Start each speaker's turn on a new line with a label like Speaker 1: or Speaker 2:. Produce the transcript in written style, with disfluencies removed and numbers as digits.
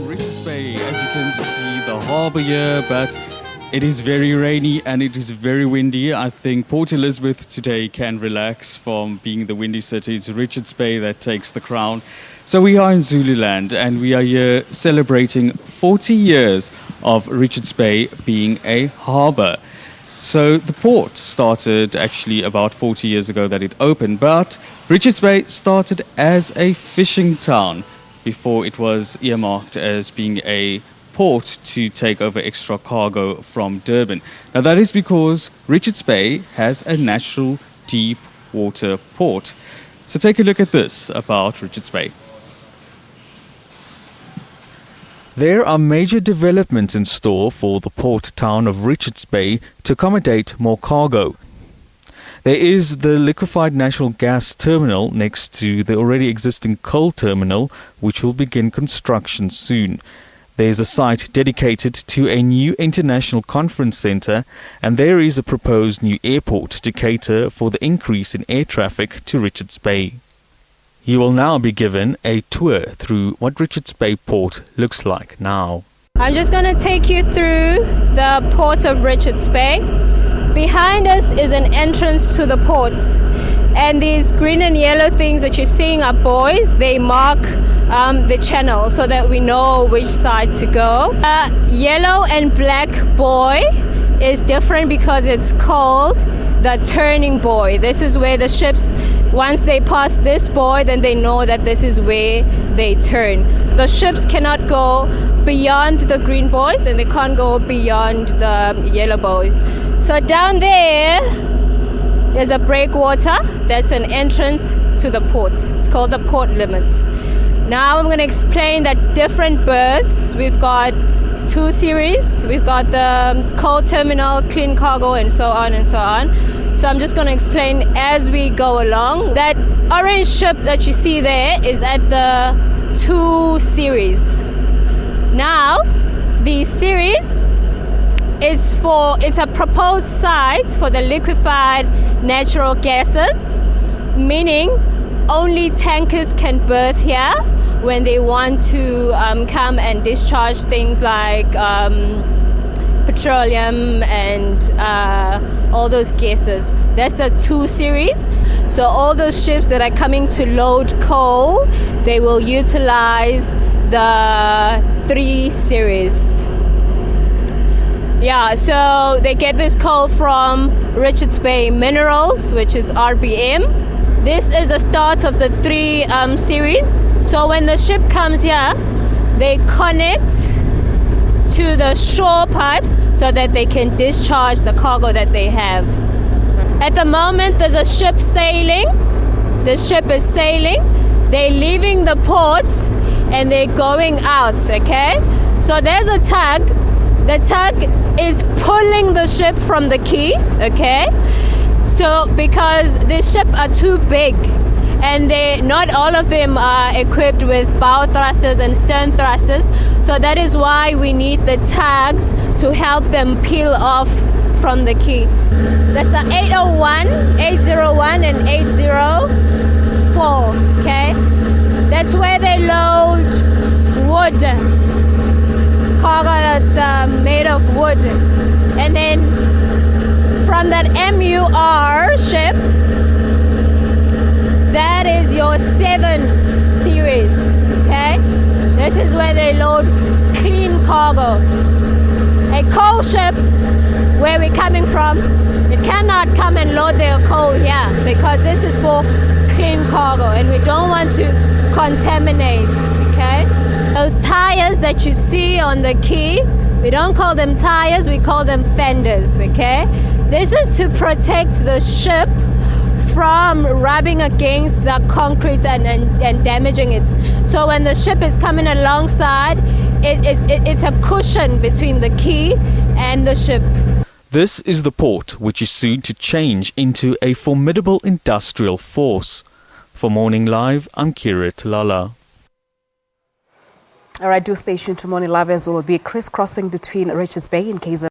Speaker 1: Richards Bay, as you can see, the harbour here, but it is very rainy and it is very windy. I think Port Elizabeth today can relax from being the windy city. It's Richards Bay that takes the crown. So we are in Zululand and we are here celebrating 40 years of Richards Bay being a harbour. So the port started actually about 40 years ago that it opened, but Richards Bay started as a fishing town before it was earmarked as being a port to take over extra cargo from Durban. Now that is because Richards Bay has a natural deep water port. So take a look at this about Richards Bay. There are major developments in store for the port town of Richards Bay to accommodate more cargo. There is the liquefied natural gas terminal next to the already existing coal terminal, which will begin construction soon. There is a site dedicated to a new international conference centre, and there is a proposed new airport to cater for the increase in air traffic to Richards Bay. You will now be given a tour through what Richards Bay Port looks like now.
Speaker 2: I'm just going to take you through the port of Richards Bay. Behind us is an entrance to the ports, and these green and yellow things that you're seeing are buoys. They mark the channel so that we know which side to go. Yellow and black buoy is different because it's called the turning buoy. This is where the ships, once they pass this buoy, then they know that this is where they turn. So the ships cannot go beyond the green buoys and they can't go beyond the yellow buoys. So down there is a breakwater. That's an entrance to the port. It's called the port limits. Now I'm going to explain that different berths. We've got two series. We've got the coal terminal, clean cargo, and so on and so on. So I'm just going to explain as we go along. That orange ship that you see there is at the 2 series. Now, the series it's a proposed site for the liquefied natural gases, meaning only tankers can berth here when they want to come and discharge things like petroleum and all those gases. That's the 2 series. So all those ships that are coming to load coal, they will utilize the 3 series. Yeah, so they get this coal from Richards Bay Minerals, which is RBM. This is the start of the 3 series. So when the ship comes here, they connect to the shore pipes so that they can discharge the cargo that they have. At the moment, there's a ship sailing. The ship is sailing. They're leaving the ports and they're going out, okay? So there's a tug. The tug is pulling the ship from the quay, okay? So because these ships are too big and not all of them are equipped with bow thrusters and stern thrusters, so that is why we need the tugs to help them peel off from the quay. That's the 801, 801 and 804, okay? That's where they load wood, cargo that's made of wood. And then from that MUR ship, that is your 7 series, okay? This is where they load clean cargo. A coal ship, where we're coming from, it cannot come and load their coal here because this is for clean cargo and we don't want to contaminate, okay? Those tires that you see on the quay, we don't call them tires, we call them fenders, okay? This is to protect the ship from rubbing against the concrete and damaging it. So when the ship is coming alongside, it's a cushion between the quay and the ship.
Speaker 1: This is the port, which is soon to change into a formidable industrial force. For Morning Live, I'm Kira Talala.
Speaker 3: All right, do stay tuned to Morning Live as well. Will be crisscrossing between Richards Bay and KwaZulu-Natal.